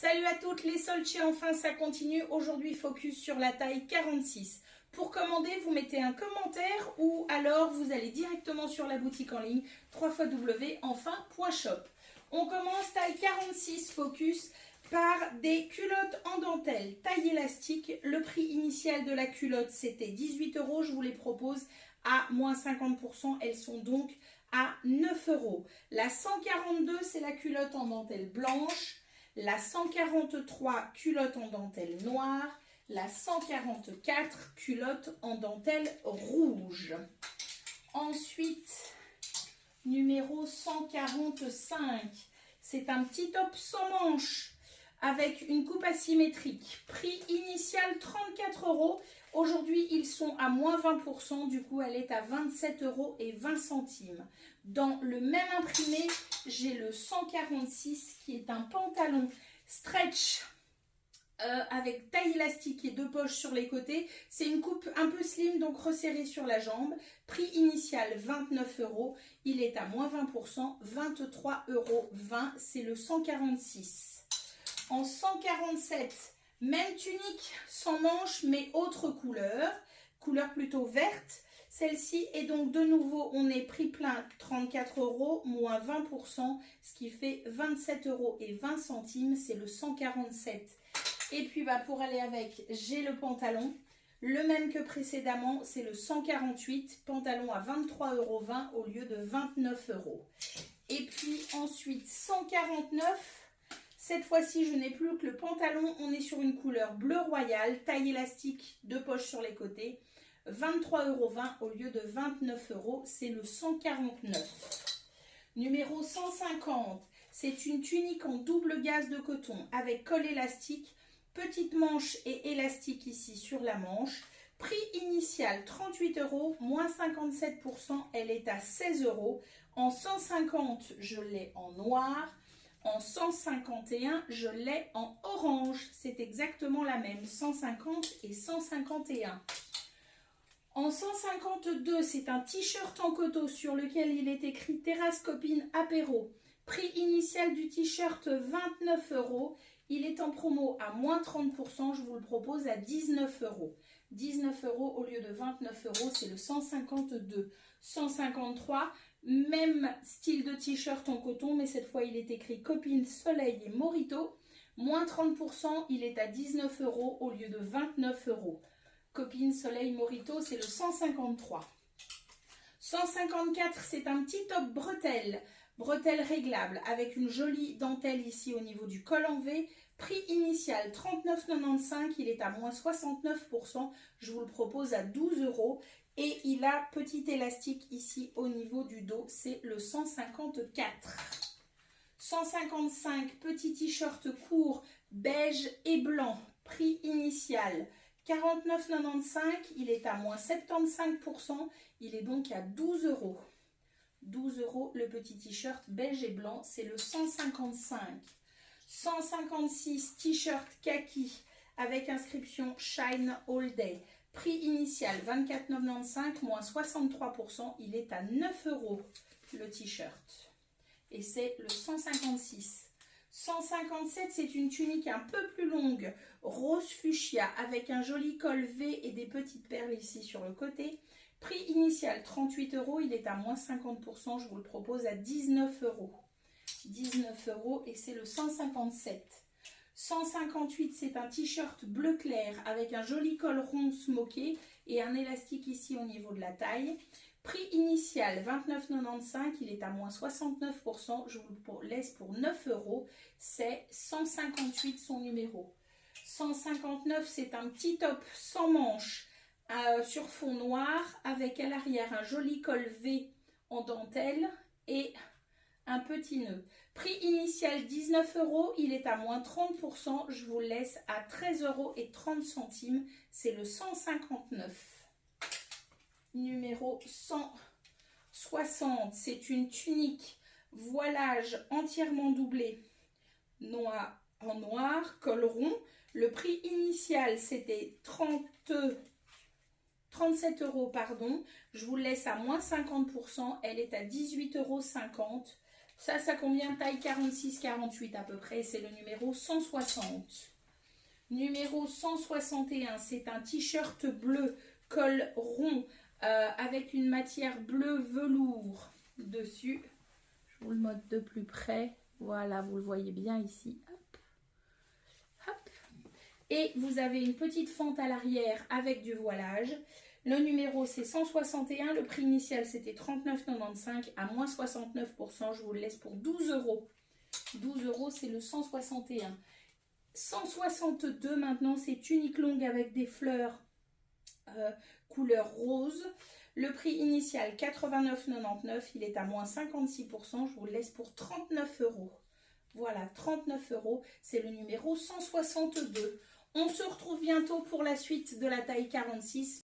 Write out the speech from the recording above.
Salut à toutes, les soldes chez Enfin ça continue. Aujourd'hui focus sur la taille 46. Pour commander, vous mettez un commentaire ou alors vous allez directement sur la boutique en ligne www.enfin.shop. On commence taille 46 focus par des culottes en dentelle taille élastique. Le prix initial de la culotte c'était 18 €. Je vous les propose à moins 50%. Elles sont donc à 9 €. La 142 c'est la culotte en dentelle blanche. La 143 culotte en dentelle noire, la 144 culotte en dentelle rouge. Ensuite, numéro 145, c'est un petit top sans manches avec une coupe asymétrique. Prix initial 34 €. Aujourd'hui, ils sont à moins 20%. Du coup, elle est à 27,20 €. Dans le même imprimé, j'ai le 146 qui est un pantalon stretch avec taille élastique et 2 poches sur les côtés. C'est une coupe un peu slim, donc resserrée sur la jambe. Prix initial 29 €. Il est à moins 20%, 23,20 €. C'est le 146. En 147, même tunique sans manches, mais autre couleur plutôt verte. Celle-ci est donc de nouveau, on est prix plein 34 €, moins 20%, ce qui fait 27,20 €. C'est le 147. Et puis pour aller avec, j'ai le pantalon, le même que précédemment, c'est le 148, pantalon à 23,20 € au lieu de 29 €. Et puis ensuite 149. Cette fois-ci, je n'ai plus que le pantalon. On est sur une couleur bleu royal, taille élastique, 2 poches sur les côtés. 23,20 € au lieu de 29 €. C'est le 149. Numéro 150. C'est une tunique en double gaze de coton avec col élastique. Petite manche et élastique ici sur la manche. Prix initial 38 €, moins 57%. Elle est à 16 €. En 150, je l'ai en noir. En 151, je l'ai en orange. C'est exactement la même, 150 et 151. En 152, c'est un t-shirt en coton sur lequel il est écrit Terrasse Copine Apéro. Prix initial du t-shirt 29 €. Il est en promo à moins 30%. Je vous le propose à 19 €. 19 € au lieu de 29 €. C'est le 152. 153. Même style de t-shirt en coton, mais cette fois il est écrit Copine Soleil et Morito. Moins 30%, il est à 19 € au lieu de 29 €. Copine Soleil Morito, c'est le 153. 154, c'est un petit top bretelle. Bretelle réglable avec une jolie dentelle ici au niveau du col en V. Prix initial 39,95 €. Il est à moins 69%. Je vous le propose à 12 €. Et il a petit élastique ici au niveau du dos, c'est le 154. 155, petit t-shirt court, beige et blanc, prix initial 49,95 €, il est à moins 75%, il est donc à 12 €. 12 € le petit t-shirt beige et blanc, c'est le 155. 156, t-shirt kaki avec inscription Shine All Day. Prix initial 24,95 €, moins 63%, il est à 9 € le t-shirt. Et c'est le 156. 157, c'est une tunique un peu plus longue, rose fuchsia, avec un joli col V et des petites perles ici sur le côté. Prix initial 38 €, il est à moins 50%, je vous le propose à 19 €. 19 € et c'est le 157. 158, c'est un t-shirt bleu clair avec un joli col rond smoké et un élastique ici au niveau de la taille. Prix initial 29,95 €, il est à moins 69%, je vous le laisse pour 9 €. C'est 158 son numéro. 159, c'est un petit top sans manches sur fond noir avec à l'arrière un joli col V en dentelle et un petit nœud. Prix initial 19 €, il est à moins 30%, je vous le laisse à 13,30 €, c'est le 159. Numéro 160, c'est une tunique voilage entièrement doublé, noir en noir, col rond. Le prix initial c'était 37 €, pardon. Je vous le laisse à moins 50%, elle est à 18,50 €. Ça convient taille 46-48 à peu près. C'est le numéro 160. Numéro 161, c'est un t-shirt bleu col rond avec une matière bleu velours dessus. Je vous le montre de plus près. Voilà, vous le voyez bien ici. Hop. Hop. Et vous avez une petite fente à l'arrière avec du voilage. Le numéro c'est 161, le prix initial c'était 39,95 à moins 69%. Je vous le laisse pour 12 euros. 12 euros, c'est le 161. 162 maintenant, c'est tunique longue avec des fleurs couleur rose. Le prix initial 89,99, il est à moins 56%. Je vous le laisse pour 39 euros. Voilà, 39 euros, c'est le numéro 162. On se retrouve bientôt pour la suite de la taille 46.